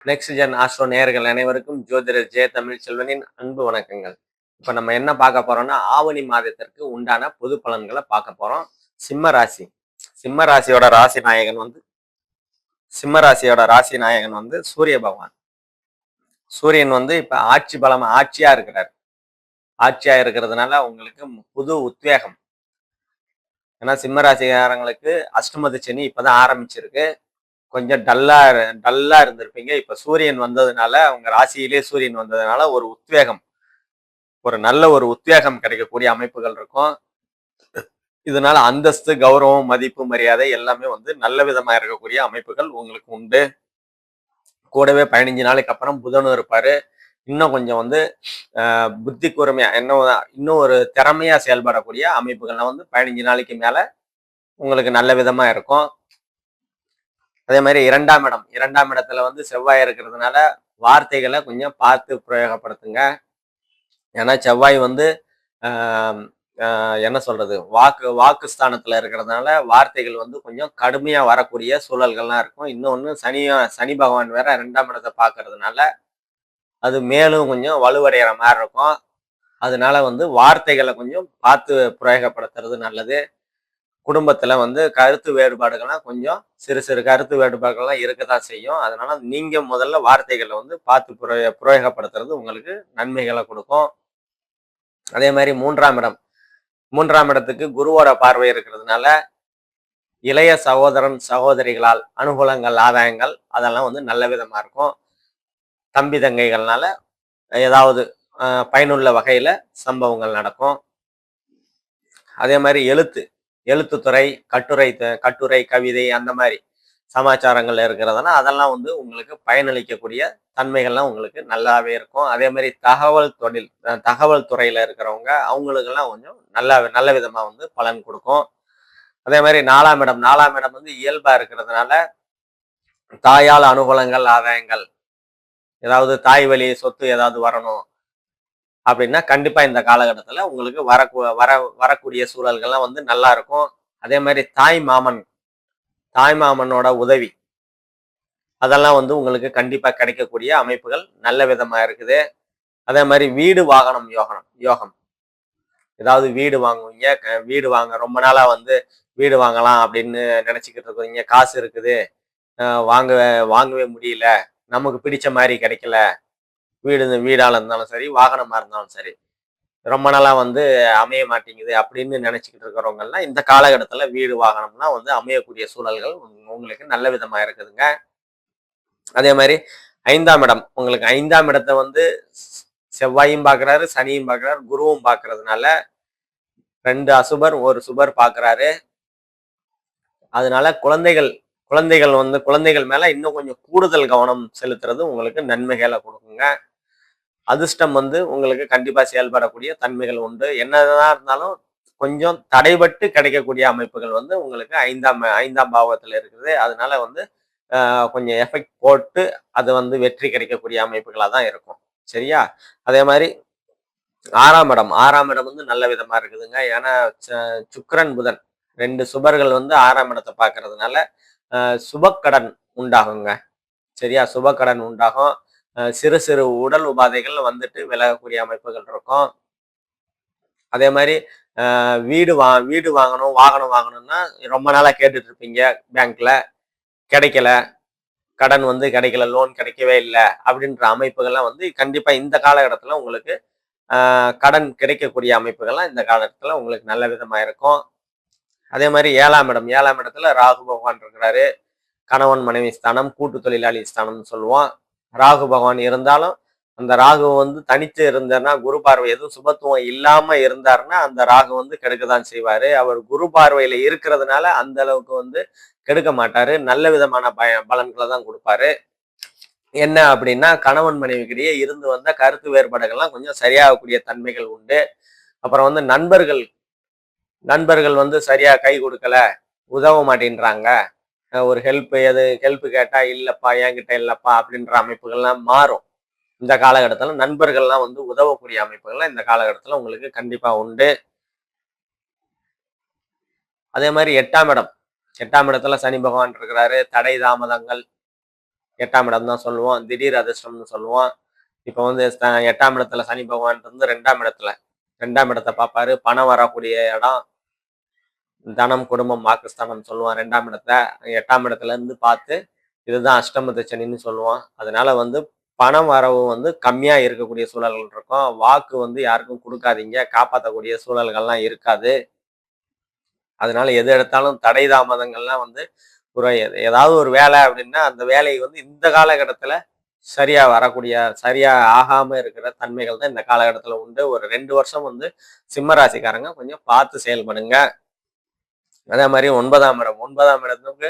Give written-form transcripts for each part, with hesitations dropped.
Next gen astro நேயர்கள் அனைவருக்கும் ஜோதிடர் ஜெய தமிழ் செல்வனின் அன்பு வணக்கங்கள். இப்ப நம்ம என்ன பார்க்க போறோம்னா, ஆவணி மாதத்திற்கு உண்டான பொது பலன்களை பார்க்க போறோம். சிம்ம ராசி. சிம்ம ராசியோட ராசி நாயகன் வந்து சூரிய பகவான். சூரியன் வந்து இப்ப ஆட்சியா இருக்கிறார். ஆட்சியா இருக்கிறதுனால உங்களுக்கு புது உத்வேகம். ஏன்னா சிம்ம ராசிக்காரங்களுக்கு அஷ்டமத்து சனி இப்பதான் ஆரம்பிச்சிருக்கு. கொஞ்சம் டல்லா இருந்திருப்பீங்க. இப்ப சூரியன் வந்ததுனால, உங்க ராசியிலே சூரியன் வந்ததுனால ஒரு உத்வேகம் கிடைக்கக்கூடிய அமைப்புகள் இருக்கும். இதனால அந்தஸ்து, கௌரவம், மதிப்பு, மரியாதை எல்லாமே வந்து நல்ல விதமா இருக்கக்கூடிய அமைப்புகள் உங்களுக்கு உண்டு. கூடவே 15 நாளைக்கு அப்புறம் புதனும் இருப்பாரு. இன்னும் கொஞ்சம் வந்து புத்தி கூர்மையா இன்னும் ஒரு திறமையா செயல்படக்கூடிய அமைப்புகள்லாம் வந்து 15 நாளைக்கு மேல உங்களுக்கு நல்ல விதமா இருக்கும். அதே மாதிரி இரண்டாம் இடத்துல வந்து செவ்வாய் இருக்கிறதுனால வார்த்தைகளை கொஞ்சம் பார்த்து பிரயோகப்படுத்துங்க. ஏன்னா செவ்வாய் வந்து என்ன சொல்றது, வாக்கு ஸ்தானத்துல இருக்கிறதுனால வார்த்தைகள் வந்து கொஞ்சம் கடுமையா வரக்கூடிய சூழல்கள்லாம் இருக்கும். இன்னொன்னு சனி பகவான் வேற 2ஆம் இடத்தை பார்க்கறதுனால அது மேலும் கொஞ்சம் வலுவடைகிற மாதிரி இருக்கும். அதனால வந்து வார்த்தைகளை கொஞ்சம் பார்த்து பிரயோகப்படுத்துறது நல்லது. குடும்பத்துல வந்து கருத்து வேறுபாடுகள்லாம் கொஞ்சம் சிறு சிறு கருத்து வேறுபாடுகள்லாம் இருக்கதான் செய்யும். அதனால நீங்க முதல்ல வார்த்தைகளை வந்து பார்த்து பிரயோகப்படுத்துறது உங்களுக்கு நன்மைகளை கொடுக்கும். அதே மாதிரி மூன்றாம் இடத்துக்கு குருவோட பார்வை இருக்கிறதுனால இளைய சகோதரன் சகோதரிகளால் அனுகூலங்கள், ஆதாயங்கள் அதெல்லாம் வந்து நல்ல விதமா இருக்கும். தம்பி தங்கைகள்னால ஏதாவது பயனுள்ள வகையில சம்பவங்கள் நடக்கும். அதே மாதிரி எழுத்துத்துறை, கட்டுரை, கவிதை அந்த மாதிரி சமாச்சாரங்கள் இருக்கிறதுனா அதெல்லாம் வந்து உங்களுக்கு பயனளிக்கக்கூடிய தன்மைகள்லாம் உங்களுக்கு நல்லாவே இருக்கும். அதே மாதிரி தகவல் துறையில இருக்கிறவங்க அவங்களுக்கெல்லாம் கொஞ்சம் நல்ல விதமா வந்து பலன் கொடுக்கும். அதே மாதிரி நாலாம் இடம் வந்து இயல்பா இருக்கிறதுனால தாயால் அனுகூலங்கள், ஆதாயங்கள், ஏதாவது தாய் வழி சொத்து ஏதாவது வரணும் அப்படின்னா கண்டிப்பா இந்த காலகட்டத்துல உங்களுக்கு வரக்கூடிய சூழல்கள்லாம் வந்து நல்லா இருக்கும். அதே மாதிரி தாய் மாமனோட உதவி அதெல்லாம் வந்து உங்களுக்கு கண்டிப்பா கிடைக்கக்கூடிய அமைப்புகள் நல்ல விதமா இருக்குது. அதே மாதிரி வீடு வாகனம் யோகம் ஏதாவது வீடு வாங்க ரொம்ப நாளா வந்து வீடு வாங்கலாம் அப்படின்னு நினைச்சுக்கிட்டு இருக்கீங்க. காசு இருக்குது, வாங்கவே முடியல, நமக்கு பிடிச்ச மாதிரி கிடைக்கல. வீடால இருந்தாலும் சரி, வாகனமா இருந்தாலும் சரி, ரொம்ப நாளா வந்து அமைய மாட்டேங்குது அப்படின்னு நினைச்சுக்கிட்டு இருக்கிறவங்க எல்லாம் இந்த காலகட்டத்துல வீடு வாகனம்லாம் வந்து அமையக்கூடிய சூழல்கள் உங்களுக்கு நல்ல விதமா இருக்குதுங்க. அதே மாதிரி உங்களுக்கு 5ஆம் இடத்தை வந்து செவ்வாயும் பார்க்கிறாரு, சனியும் பார்க்கிறாரு, குருவும் பார்க்கறதுனால 2 அசுபர் 1 சுபர் பார்க்கிறாரு. அதனால குழந்தைகள் மேல இன்னும் கொஞ்சம் கூடுதல் கவனம் செலுத்துறது உங்களுக்கு நன்மைகளை கொடுக்குங்க. அதிர்ஷ்டம் வந்து உங்களுக்கு கண்டிப்பா செயல்படக்கூடிய தன்மைகள் உண்டு. என்னதான் இருந்தாலும் கொஞ்சம் தடைபட்டு கிடைக்கக்கூடிய அமைப்புகள் வந்து உங்களுக்கு ஐந்தாம் பாவத்துல இருக்குது. அதனால வந்து கொஞ்சம் எஃபெக்ட் போட்டு அது வந்து வெற்றி கிடைக்கக்கூடிய அமைப்புகளா தான் இருக்கும். சரியா? அதே மாதிரி ஆறாம் இடம் வந்து நல்ல விதமா இருக்குதுங்க. ஏன்னா சுக்கிரன் புதன் 2 சுபர்கள் வந்து 6ஆம் இடத்தை பார்க்கறதுனால சுபக்கடன் உண்டாகுங்க. சரியா? சுபக்கடன் உண்டாகும். சிறு சிறு உடல் உபாதைகள் வந்துட்டு விலகக்கூடிய அமைப்புகள் இருக்கும். அதே மாதிரி வீடு வாங்கணும், வாகனம் வாங்கணும்னா ரொம்ப நாளா கேட்டுட்டு இருப்பீங்க. பேங்க்ல கிடைக்கல, கடன் வந்து கிடைக்கல, லோன் கிடைக்கவே இல்லை அப்படின்ற அமைப்புகள்லாம் வந்து கண்டிப்பா இந்த காலகட்டத்துல உங்களுக்கு கடன் கிடைக்கக்கூடிய அமைப்புகள்லாம் இந்த காலகட்டத்துல உங்களுக்கு நல்ல விதமா இருக்கும். அதே மாதிரி 7ஆம் இடத்துல ராகு பகவான் இருக்கிறாரு. கணவன் மனைவி ஸ்தானம், கூட்டு தொழிலாளி ஸ்தானம்னு சொல்லுவோம். ராகு பகவான் இருந்தாலும் அந்த ராகு வந்து தனித்து இருந்தார்னா, குரு பார்வை எதுவும் சுபத்துவம் இல்லாம இருந்தாருன்னா அந்த ராகு வந்து கெடுக்கதான் செய்வாரு. அவர் குரு பார்வையில இருக்கிறதுனால அந்த அளவுக்கு வந்து கெடுக்க மாட்டாரு. நல்ல விதமான பலன்களை தான் கொடுப்பாரு. என்ன அப்படின்னா, கணவன் மனைவிக்கிடையே இருந்து வந்த கருத்து வேறுபாடுகள்லாம் கொஞ்சம் சரியாகக்கூடிய தன்மைகள் உண்டு. அப்புறம் வந்து நண்பர்கள் வந்து சரியா கை கொடுக்கல, உதவ மாட்டேன்றாங்க, ஒரு ஹெல்ப் கேட்டா இல்லப்பா, என்கிட்ட இல்லப்பா அப்படின்ற அமைப்புகள்லாம் மாறும். இந்த காலகட்டத்துல நண்பர்கள்லாம் வந்து உதவக்கூடிய அமைப்புகள்லாம் இந்த காலகட்டத்துல உங்களுக்கு கண்டிப்பா உண்டு. அதே மாதிரி 8ஆம் இடத்துல சனி பகவான் இருக்கிறாரு. தடை தாமதங்கள் 8ஆம் இடம் தான் சொல்லுவோம். திடீர் அதிர்ஷ்டம்னு சொல்லுவோம். இப்போ வந்து 8ஆம் இடத்துல சனி பகவான் இருந்து 2ஆம் இடத்தை பார்ப்பாரு. பணம் வரக்கூடிய இடம், தனம், குடும்பம், வாக்குஸ்தானம் சொல்லுவோம். 2ஆம் இடத்தை 8ஆம் இடத்துல இருந்து பார்த்து இதுதான் அஷ்டமத்து சனின்னு சொல்லுவோம். அதனால வந்து பணம் வரவு வந்து கம்மியா இருக்கக்கூடிய சூழல்கள் இருக்கும். வாக்கு வந்து யாருக்கும் கொடுக்காதீங்க. காப்பாற்றக்கூடிய சூழல்கள்லாம் இருக்காது. அதனால எது எடுத்தாலும் தடை தாமதங்கள்லாம் வந்து ஏதாவது ஒரு வேலை அப்படின்னா அந்த வேலை வந்து இந்த காலகட்டத்துல சரியா ஆகாம இருக்கிற தன்மைகள் தான் இந்த காலகட்டத்துல உண்டு. ஒரு 2 வருஷம் வந்து சிம்ம ராசிக்காரங்க கொஞ்சம் பார்த்து செயல்படுங்க. அதே மாதிரி 9ஆம் இடத்துக்கு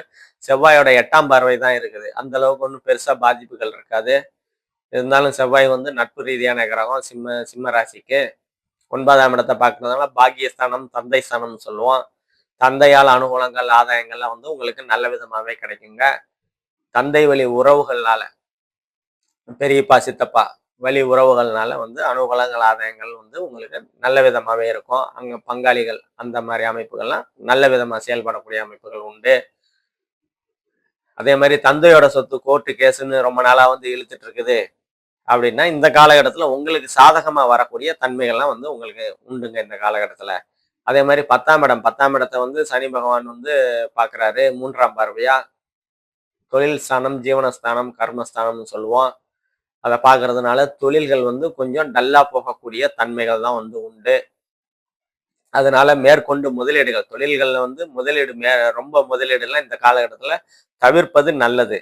செவ்வாயோட 8ஆம் பார்வை தான் இருக்குது. அந்த அளவுக்கு ஒன்றும் பெருசா பாதிப்புகள் இருக்காது. இருந்தாலும் செவ்வாய் வந்து நட்பு ரீதியான கிரகம் சிம்ம ராசிக்கு. 9ஆம் இடத்தை பார்க்கறதுனால பாக்கியஸ்தானம், தந்தை ஸ்தானம்னு சொல்லுவோம். தந்தையால் அனுகூலங்கள், ஆதாயங்கள்லாம் வந்து உங்களுக்கு நல்ல விதமாவே கிடைக்குங்க. தந்தை வழி உறவுகள்னால, பெரியப்பா, சித்தப்பா வழி உறவுகள்னால வந்து அனுகூலங்கள், ஆதாயங்கள் வந்து உங்களுக்கு நல்ல விதமாவே இருக்கும். அங்க பங்காளிகள் அந்த மாதிரி அமைப்புகள்லாம் நல்ல விதமா செயல்படக்கூடிய அமைப்புகள் உண்டு. அதே மாதிரி தந்தையோட சொத்து கோர்ட்டு கேஸுன்னு ரொம்ப நாளா வந்து இழுத்துட்டு இருக்குது அப்படின்னா இந்த காலகட்டத்துல உங்களுக்கு சாதகமா வரக்கூடிய தன்மைகள்லாம் வந்து உங்களுக்கு உண்டுங்க இந்த காலகட்டத்துல. அதே மாதிரி 10ஆம் இடத்தை வந்து சனி பகவான் வந்து பாக்குறாரு 3ஆம் பார்வையா. தொழில் ஸ்தானம், ஜீவனஸ்தானம், கர்மஸ்தானம்னு சொல்லுவோம். அதை பாக்குறதுனால தொழில்கள் வந்து கொஞ்சம் டல்லா போகக்கூடிய தன்மைகள் தான் வந்து உண்டு. அதனால மேற்கொண்டு முதலீடுகள், தொழில்கள்ல வந்து ரொம்ப முதலீடுலாம் இந்த காலகட்டத்துல தவிர்ப்பது நல்லது.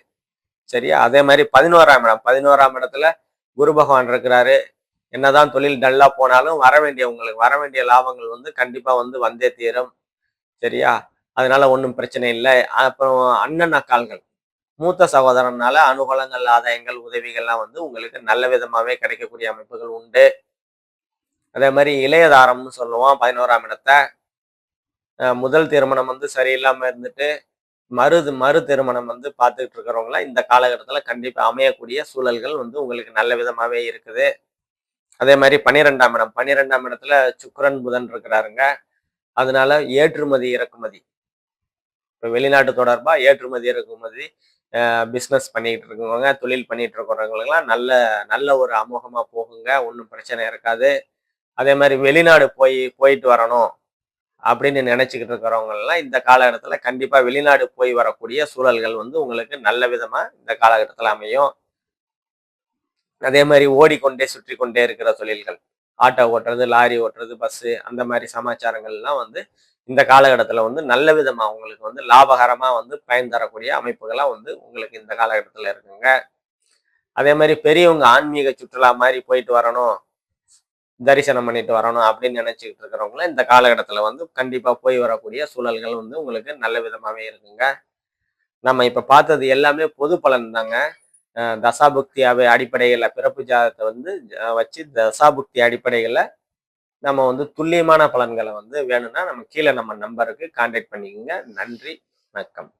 சரியா? அதே மாதிரி 11ஆம் இடத்துல குரு பகவான் இருக்கிறாரு. என்னதான் தொழில் டல்லா போனாலும் உங்களுக்கு வர வேண்டிய லாபங்கள் வந்து கண்டிப்பா வந்து வந்தே தீரும். சரியா? அதனால ஒன்றும் பிரச்சனை இல்லை. அப்புறம் அண்ணன் அக்கால்கள், மூத்த சகோதரனால அனுகூலங்கள், ஆதாயங்கள், உதவிகள்லாம் வந்து உங்களுக்கு நல்ல விதமாவே கிடைக்கக்கூடிய அமைப்புகள் உண்டு. அதே மாதிரி இளையதாரம்னு சொல்லுவோம் 11ஆம் இடத்தை. முதல் திருமணம் வந்து சரியில்லாம இருந்துட்டு மறு திருமணம் வந்து பார்த்துக்கிட்டு இருக்கிறவங்களாம் இந்த காலகட்டத்துல கண்டிப்பா அமையக்கூடிய சூழல்கள் வந்து உங்களுக்கு நல்ல விதமாவே இருக்குது. அதே மாதிரி 12ஆம் இடத்துல சுக்கிரன், புதன் இருக்கிறாருங்க. அதனால ஏற்றுமதி, இறக்குமதி, இப்போ வெளிநாட்டு தொடர்பா ஏற்றுமதி, இறக்குமதி, பிஸ்னஸ் பண்ணிக்கிட்டு இருக்கவங்க, தொழில் பண்ணிட்டு இருக்கிறவங்களுக்குலாம் நல்ல நல்ல ஒரு அமோகமா போகுங்க. ஒன்றும் பிரச்சனை இருக்காது. அதே மாதிரி வெளிநாடு போயிட்டு வரணும் அப்படின்னு நினைச்சுக்கிட்டு இருக்கிறவங்கலாம் இந்த காலகட்டத்துல கண்டிப்பா வெளிநாடு போய் வரக்கூடிய சூழல்கள் வந்து உங்களுக்கு நல்ல விதமா இந்த காலகட்டத்துல அமையும். அதே மாதிரி ஓடிக்கொண்டே சுற்றி கொண்டே இருக்கிற தொழில்கள், ஆட்டோ ஓட்டுறது, லாரி ஓட்டுறது, பஸ்ஸு, அந்த மாதிரி சமாச்சாரங்கள்லாம் வந்து இந்த காலகட்டத்துல வந்து நல்ல விதமா உங்களுக்கு வந்து லாபகரமா வந்து பயன் தரக்கூடிய அமைப்புகள்லாம் வந்து உங்களுக்கு இந்த காலகட்டத்துல இருக்குங்க. அதே மாதிரி பெரியவங்க ஆன்மீக சுற்றுலா மாதிரி போயிட்டு வரணும், தரிசனம் பண்ணிட்டு வரணும் அப்படின்னு நினைச்சுக்கிட்டு இருக்கிறவங்களும் இந்த காலகட்டத்துல வந்து கண்டிப்பா போய் வரக்கூடிய சூழல்கள் வந்து உங்களுக்கு நல்ல விதமாவே இருக்குங்க. நம்ம இப்ப பார்த்தது எல்லாமே பொது பலன் தாங்க. தசாபுக்தி அடிப்படைகள்ல பிறப்பு ஜாதகத்தை வந்து வச்சு தசாபுக்தி அடிப்படைகள்ல நம்ம வந்து துல்லியமான பலன்களை வந்து வேணும்னா நம்ம கீழே நம்ம நம்பருக்கு கான்டாக்ட் பண்ணிக்கோங்க. நன்றி, வணக்கம்.